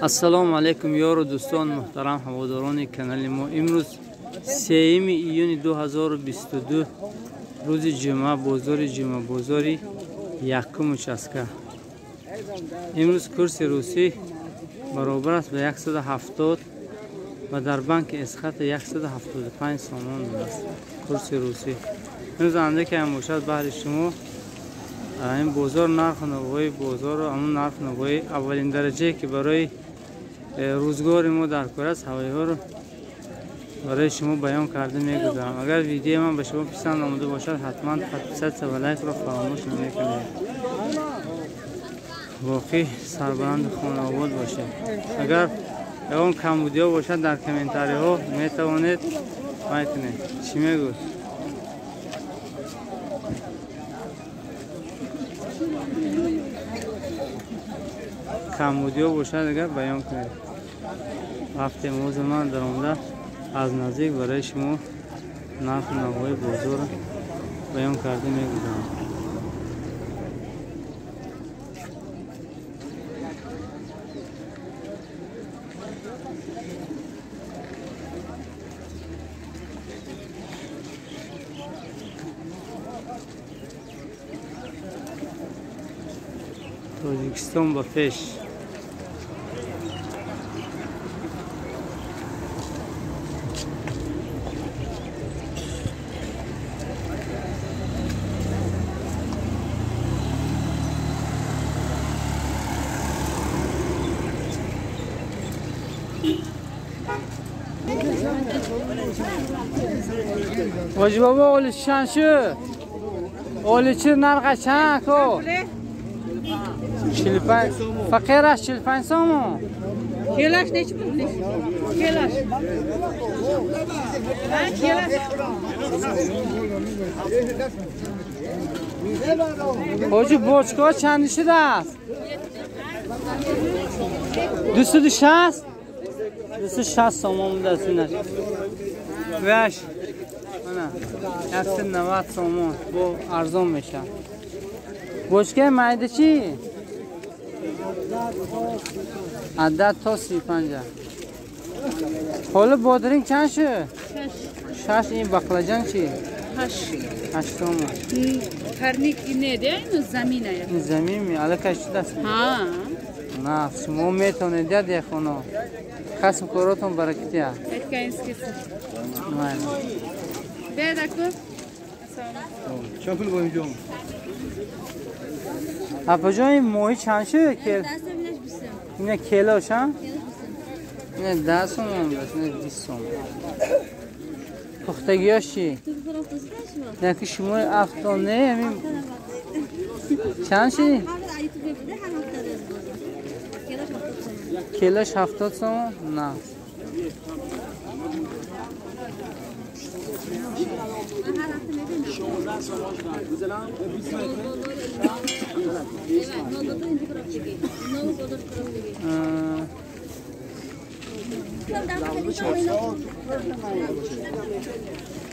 السلام علیکم یار و دوستان محترم هواداران کانال ما. امروز 3 ایون 2022 روز جمعه بازاری یکم چسکه. امروز کورس روسی برابر است به 170 و در بانک اسخط 175 سوم است. کورس روسی امروز انده که هم باشد بحر شما این بازار نرخ نوای بازار و همون نرخ نوای اولین درجه که برای روزگار ما در کورس هوایی ها رو برای شما بیان کرده میگذارم. اگر ویدیو من به شما پسند آمده باشد حتما حدثت و لایک را فراموش نمیکنید. واقعی سربلند خانه آباد باشه. اگر اون کمبودی ها باشد در کامنتاری ها میتوانید کنید. چی میگو؟ کمبودی ها باشد اگر بیان کنید. هفته موز من در آمده از نزدیک برای شما نرخ نوای بازار بیان کرده میگذارم. تاجیکستان با فش واجی بابا اولی چند شو؟ اولی چی نرقه چند کو؟ 45 فقیرش 45 سومو کیلاش neçe bulmuş? Kelaş. Ha kelaş. Hoca boçka çandişi de 260 260 سوم دستونه وش انا 190 سوم bu ارزان میشه. boçka مایده چی؟ عدد تا 35. حالا بادرین چند شه؟ 6. این بقلاجان چی؟ 8 تومن. Karnik ne de zamine. این زمین می الان کشتی دست می؟ Ha. نه شما میتونید دیگه خونو خصم کاراتون برکتی ها. Etkenskisi. نه. Bedako. شامپول boyunca اپاجای موی چند شه که اینه کیلوش ها؟ اینه 10 سوم است، نه 20 سوم. پختگیاش چی؟ نه که شما افتان نه همین چند شی؟ کیلوش 70 سوم؟ نه.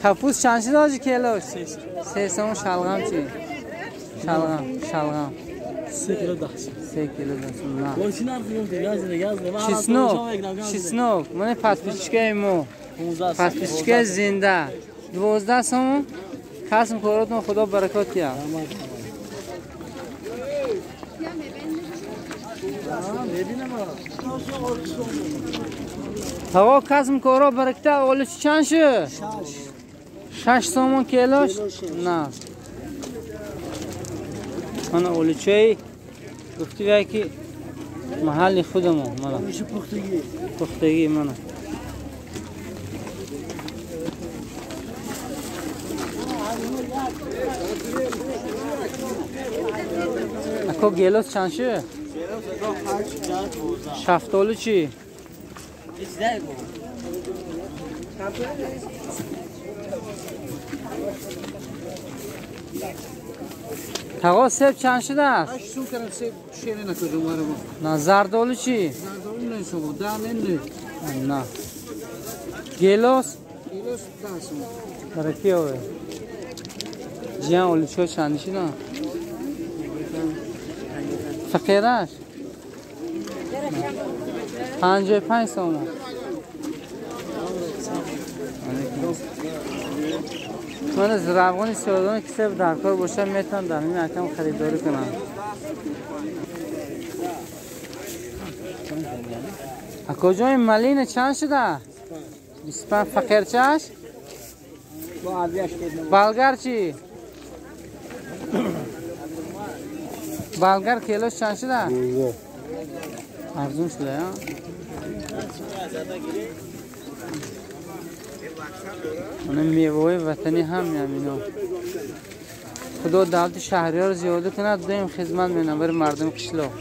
کپوس چند شده آجی کیلوش؟ 3 سوم. شلغم چی؟ شلغم 3 kilo daha. 3 کیلو دستم نه. Borçun artık yazdı. چیسنو من پسپیچکه مو پسپیچکه زنده 12 سوم. خصم کاراتون خدا برکات یا هوا خصم کارا برکته. اولش چند شه؟ 6 سوم کیلوش؟ نه من اولچه گفتی بایی که محل خودمون من پختگی من اکو گیلوس چند شه؟ شفتالو چی؟ تقا سب چند شده است؟ 8 سو کردم سه شیره نکردم برای ما. نه زردالو چی؟ زردالو نه شما 10 نه. نه. گیلوس؟ گیلوس 10 سو. برای کی آوه؟ جیان اولوچو چندشی نه؟ فقیرش؟ 55 سوم. من از روانی سودان کسی در کار باشم میتونم در همین حکم خریداری کنم. کجای ملین چند شده؟ 25 فقیر چش؟ بلگر چی؟ بلگر کیلوش چند شده؟ ارزون شده یا؟ اون میوه وطنی هم اینو خدا دولت شهریار زیاده کنه دایم خدمت میکنم برای مردم قشلاق.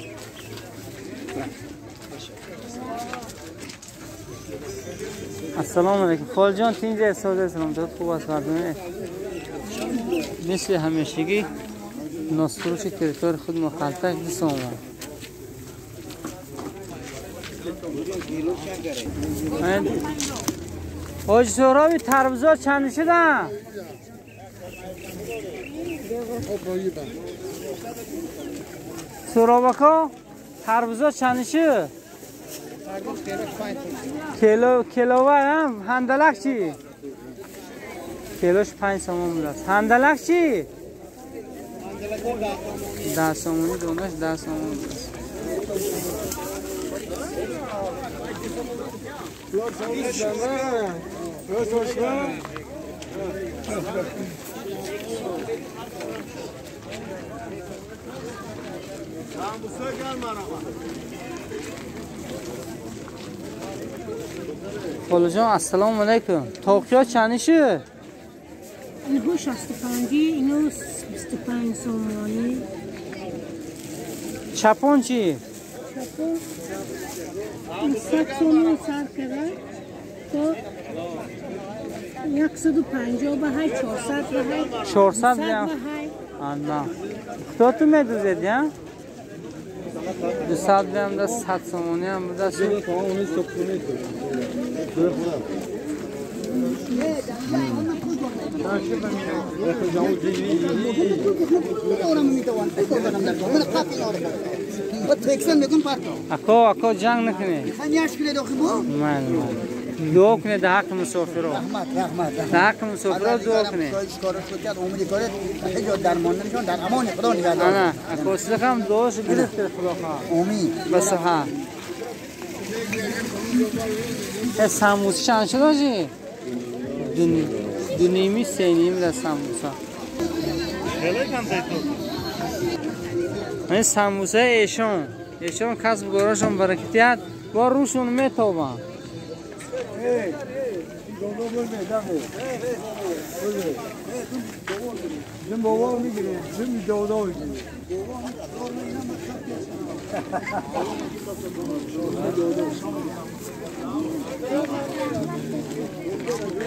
السلام علیکم خال جان تینجا استفاده سلام داد خوب است مردم مثل همیشگی ناسفروش تریتور خود مخالطه دستم حاج سهرابی تربوزا چند شدن؟ سهرابکا تربوزا چند شد؟ کیلو هم هندلک چی؟ کیلوش 5 سوم بود. هندلک چی؟ 10 سومونی دونش 10 سوم بود. خاله جان السلام علیکم. توقیا چندشه؟ اینو 65 اینو 25 سومانی. چپون چی؟ چپون 100 سومانی سر کرده تو 150 به های 400 به های 400 بیم نه تو تو میدوزید یا؟ 200 بیم ده 100 سومانی هم بوده اکو جنگ نکنی من دعا کنه ده حق مسافر رو ده حق مسافر رو دعا کنه نه اکو سلخم دعاش گرفته خدا خواه بس ها سموس چند شده جی؟ دو نیمی سه نیمی ده سموسا این سموسه ایشون کسب گراشون برکتیت با روشون میتوبن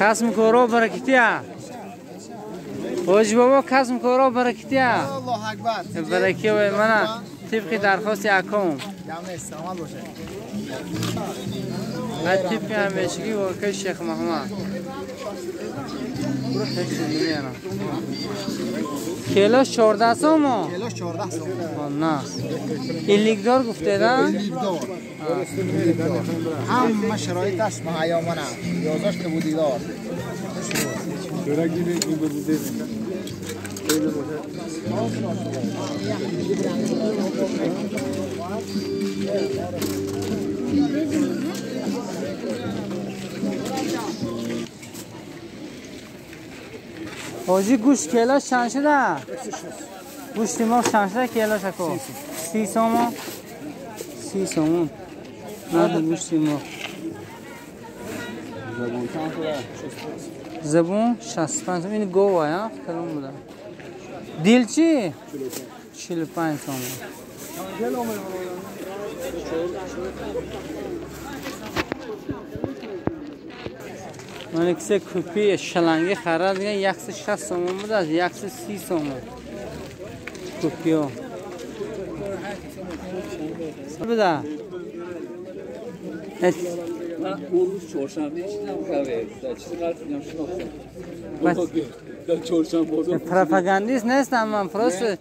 کسب کارو برکتیه حاج بابا کسب کارو برکتیه الله اکبر برکیه و من طبق درخواست اکام از طبق همیشگی واقع شیخ محمد کیلوش 14 سوم کیلوش 14 سوم نه این لیگدار گفته ده؟ لیگدار هم شرایطش معیامنه یازاش بودیدار حاجی گوشت کیلوش چند شده؟ گوشت ما چند شده کیلوش اکو؟ 30 سوم 30 سوم نه گوشت ما زبون 65 این گوه یا کلام بوده دیل چی 45 سوم من کسی کپی شلنگی خرید دیگه 160 سوم بوده از 130 سوم کپی ها بوده من اون روز چهارشنبه چیدم کاره چیزی قرار کنم شناختم چهارشنبه پروپاگاندیست نیستم من پروست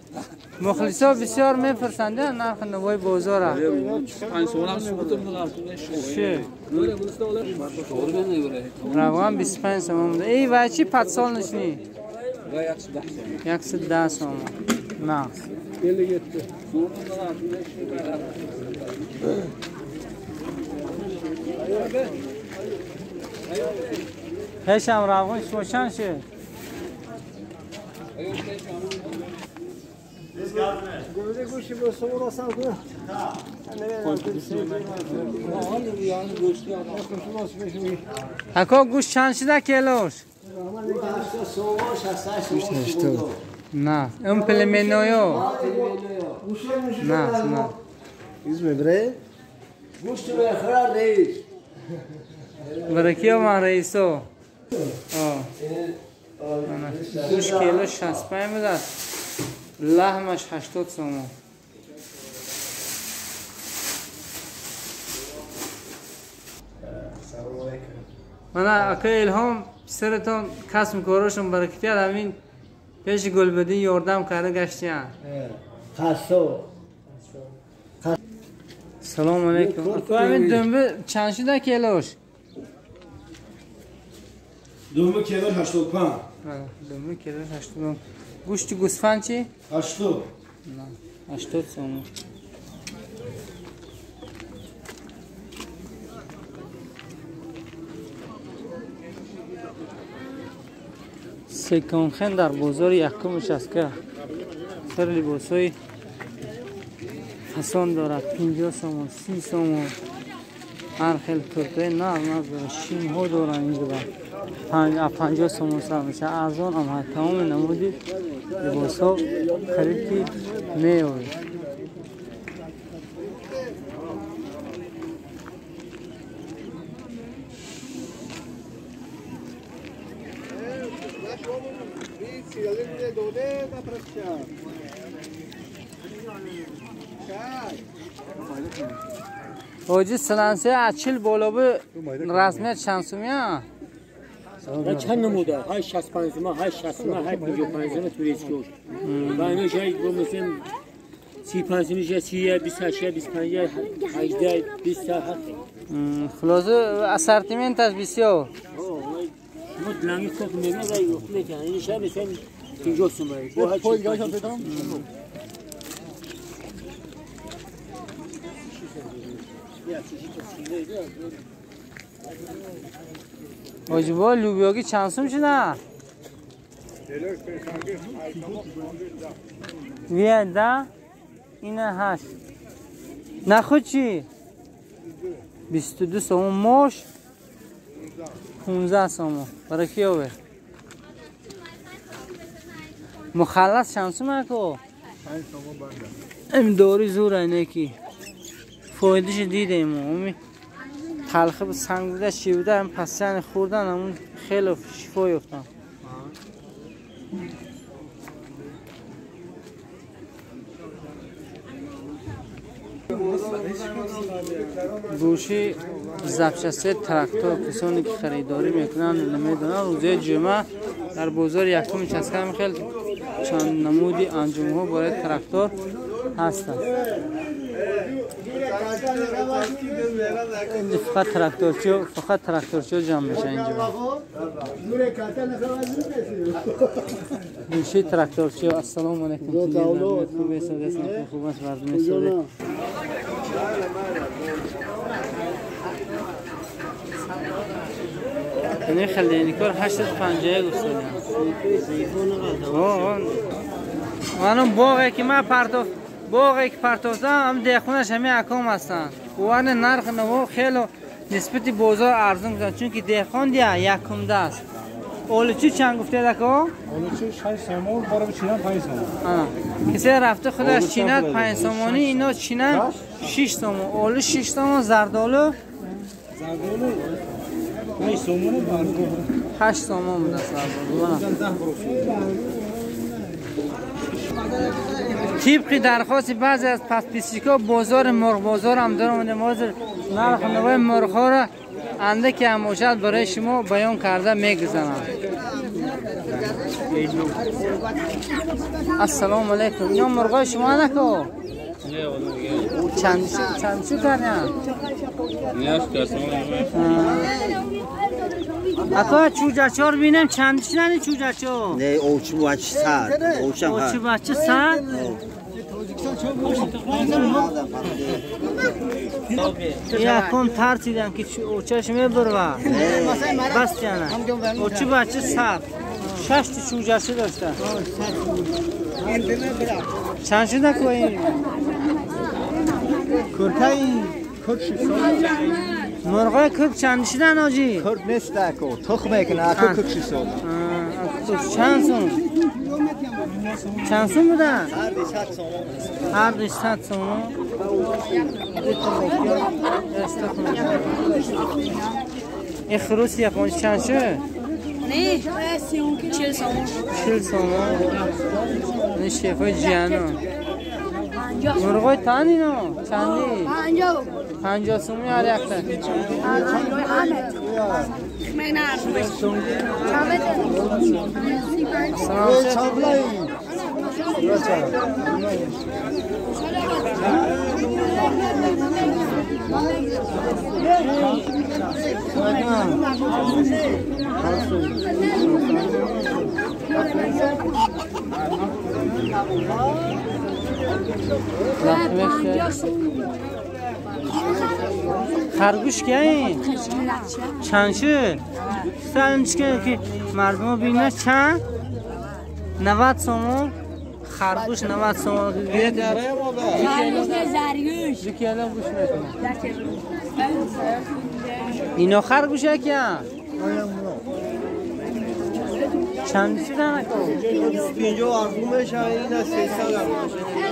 مخلصا بسیار میپرسند نرخ نوای بازار. 5 سوم هم سقوط می‌کنه. چه؟ دوره بوسته ولی شور نمیبره. روان 25 سوم. ای وای چی 5 سال نشنی؟ وای 110 سوم. نه. هشام روان شوشان شه. اکو گوش چند شده کیلوش؟ نه اون پلمنویو نه نه اسم بره گوشت بخرا رئیس برای کیو من رئیسو گوش کیلو 65 میداد لحمش 80 سوم. من اکه الهام سرتون کسم کاروشم برکتیاد همین پیش گلبدی یاردم کرده گشتیان. خاصو سلام علیکم. اکو همین دنبه چند شده کیلوش؟ دوم کیلو 85 دنبه کیلوش 80. گوشت گوسفند چی؟ 80 نه 80 سوم. سکانخن در بازار یکمش است که سر لباسای فسان دارد 50 سوم 30 سوم هر خیل کرده نه شین ها دارن اینجا 50 سوم سر میشه ارزان هم تمام نمودی لباس ها خرید که میوه. اوجی سلانسه اچل بالا به رسمیت شانسومیا چند نموده های 65 ما های 60 ما های 55 ما توریست شد و اینو شاید با مثلا 35 میشه 30 28 25 18 27 خلاصه اسورتیمنتش بسیار ما دلنگی خوب نمیده ای وقت میکنه این شب مثلا 50 سومه با هر چیز بدم اوجی با لوبیاگی چند سوم شده؟ ویده اینه 8 نخود چی؟ 22 سوم موش 15 سوم برای کیا به؟ مخلص چند سوم اکو؟ 5 سوم بنده این داری زور اینه کی فایدهش دیدیم امی تلخه به سنگ بوده چی بوده هم پسیان خوردن همون خیلی شفای افتن. گوشی زبشسته تراکتور کسانی که خریداری میکنن نمیدونن روزه جمعه در بازار یکم چسکم خیلی چند نمودی انجام ها برای تراکتور هستن. فقط تراکتورچی جمع میشه اینجا. گوشی تراکتورچی. السلام علیکم. خوبه ساده است خوب است مردم ساده. این خیلی اینکار 850 گفتم. منم باغی که من باغی که پرتوفتم هم دیخونش همه اکام هستن. وان نرخ نمو خیلی نسبتی بازار ارزون بودن چون که دیخون دیا یکم دست. اولچی چند گفته دکو؟ اولچی 6 سومون برای چینن 5 سومون. کسی رفته خودش چینت 5 سومونی اینا چینن 6 سومون. اول 6 سومون زردالو 5 سومون بارگو 8 سومون بود زردالو. طبق درخواست بعضی از پسپیسیکا بازار مرغ بازار هم دارم مازر نرخ نوای مرغ ها را انده که هموشت برای شما بیان کرده میگذارم. السلام علیکم. اینا مرغای شما نکو چند شو کردن؟ اکا چوجاچور بینم چندش ننی چوجاچور؟ نه اوچی بچه سر اوچی بچه سر؟ یکم ترسیدن که اوچهش میبروا بس جانه اوچی بچه سر 6 چوجاچه داشته چند شده که این؟ کرکایی مرغای کرد چند شدن آجی؟ کرک نیست اکو تخمه کنه اکو کرک شد چند سون؟ چند سون بودن؟ هر دی 100 هر سوم دی 100 سون؟ این خروس یپونی چند شد؟ نه 40 سوم 40 سوم این شیفای جیانو مرغای تن اینا چندی؟ 50 سومی هر یکتا خرگوش که این؟ چند شد؟ سالم چکه که مردم ها بینه چند؟ 90 سومو؟ خرگوش 90 سومو گوشت یکی الان گوش میکنه اینا خرگوشه که؟ چند شدن اکو؟ 50 ارزومش این از 300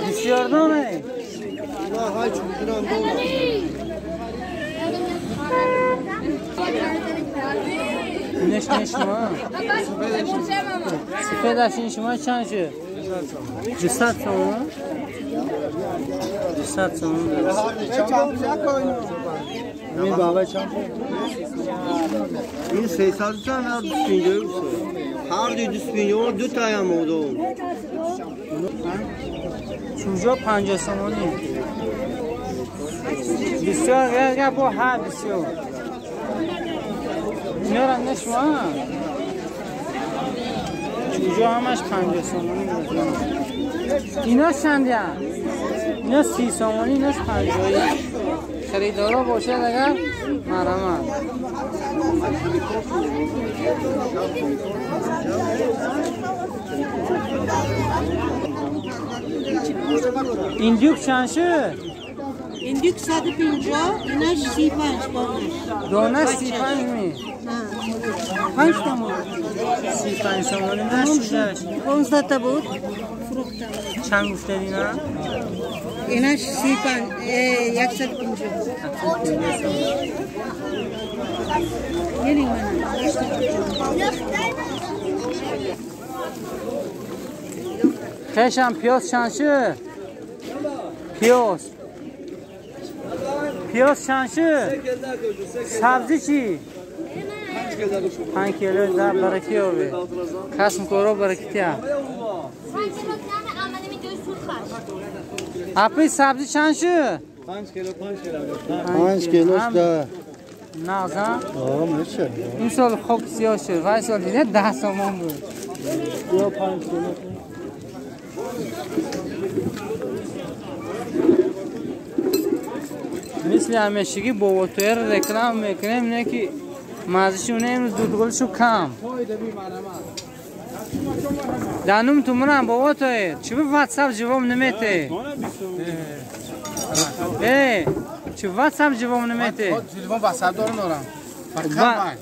بسیار دانه؟ نه های چونجوران دونه نش شما سفیدشین شما چند شد؟ 200 تومن 200 تومن این بابا چند این 300 چند هر 250 هر 250 دو تا هم بودو چوجا 50 تومانی بسیار گرگه با ها بسیار اینا را نشما چوجا همش 50 تومانی اینا چنده؟ اینا 30 تومانی ایناش 50 خریدارا باشه اگر مرحمت این دیوک چند شد؟ این دیوک 150 ایناش 35 دانش 35 می؟ 5 تومن 35 تومانی نشدش 15 تا بود فروختم چند گفته دینا؟ ایناش 35 150 یعنی من خشم پیاز چند شد؟ پیاز چند شد؟ سبزی چی؟ 5 کیلو در برکی آبه کسم کورا برکتی هم اپی سبزی چند شد؟ 5 کیلوش ده نازم؟ میشه این سال خوب سیاه شد ولی سال دیگه 10 تومن بود یا 5 کیلو مثل همیشگی با تویر رکلام میکنیم نه که مازشونه امروز دودگلشو کم دانم تو منم با تویر چی به واتساپ جواب نمیته چی واتساپ جواب نمیته تلفن واتساپ دارم فقط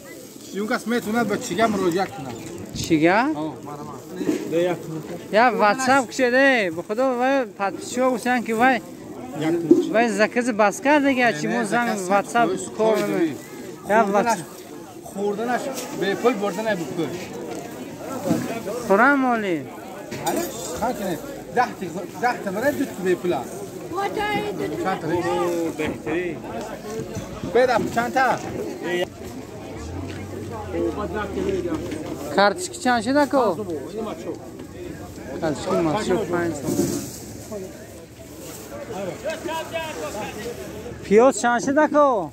اون کس میتونه به چیگه مراجعه کنه چیگه؟ یا واتساپ کشیده به خدا وای پاتشو گفتن که وای زکز بس کرد دیگه چی مو زنگ واتساپ کار نمی یا واتساپ خوردنش به پول بردن به پول قرآن مولی خاطره 10 تا برای دو به پول چند تا بهتری بدم چند تا کارچکی چند شده کو؟ کارچکی ماشو 5 سوم. پیاز چند شده کو؟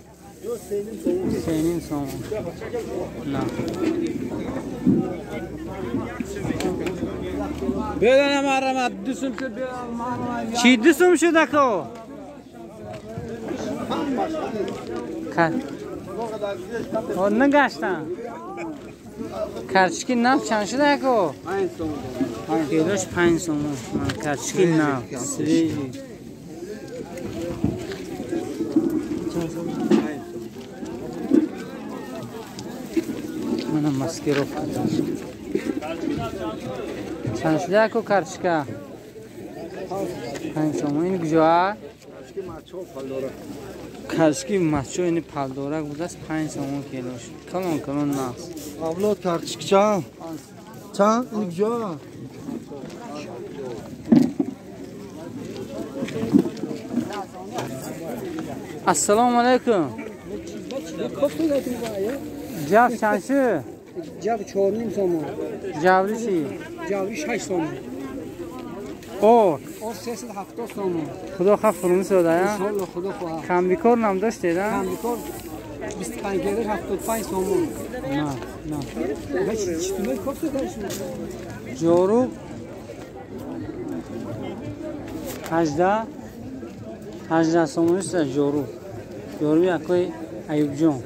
3 سوم. نه. بدن مرمت دوستم شد بیارم چی 2 سوم شده کو؟ نگشتم. کارچکی نفت چند شده کو؟ 5 سوم. کیلوش 5 سوم. من کارچکی نفت. سریجی. منم مسکرو کردم. چند شده کو کارچکا؟ 5 سوم. این کجا؟ کارچکی ماچو این پالدورک بود است 5 سوم کیلوش. کلون ناس. Avlod kartışkıcan. Çan, ilgio. Assalomu alaykum. Jav chanchi? Jav 4 so'm. Javrichi? Javish 8 so'm. O. O 370 so'm. Xudo xaf qilmish o'da-ya. Inshaalloh Xudo xohlasa. Kambikor nam dashti-da? Kambikor 25 gelir 75 so'm. Na. Hiç tutmay ko'psa dashmi. Joru 18 so'm esa joru. Joru yakoy Ayubjon.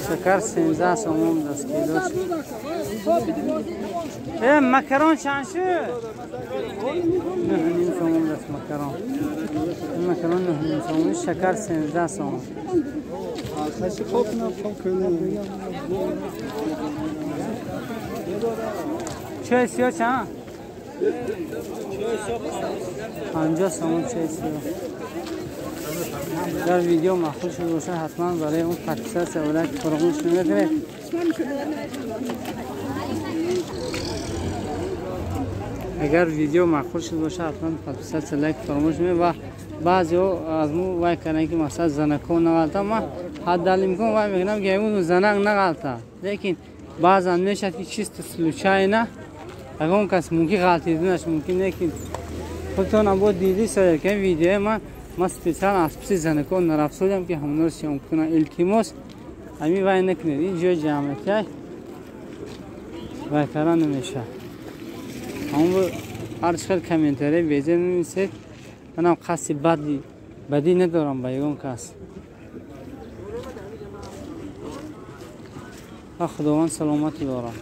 شکر 13 سوم 10 کیلو. مکرون چند شد؟ 9 سوم 10 مکرون. مکرون 9 سوم شکر 13 سوم. چه سیاه چند؟ 50 سوم چه سیاه. در ویدیو مخصوص شده باشه حتما برای اون پکسر سوالک فراموش نکنید. اگر ویدیو مخصوص شده باشه حتما پکسر سوالک فراموش نکنید و بعضی از مو وای کنن که مثلا زنکون نغلطه ما حداقل میگم وای میگم که اون زنک نغلطه لیکن بعضا میشد که چیز تسلوچای نه اگر اون کس ممکن غلطی دونش ممکنه که خودتون هم بود دیدی سر که ویدیو ما سپیشال اسپسی زنکون نرفسودم که همون رو شما کنن التماس امی وای نکنید اینجا جامعه وای کردن نمیشه همون هر چقدر کامنتری بیزه نمیشه منم خاصی بدی ندارم با یکم کس خداوند سلامتی دارم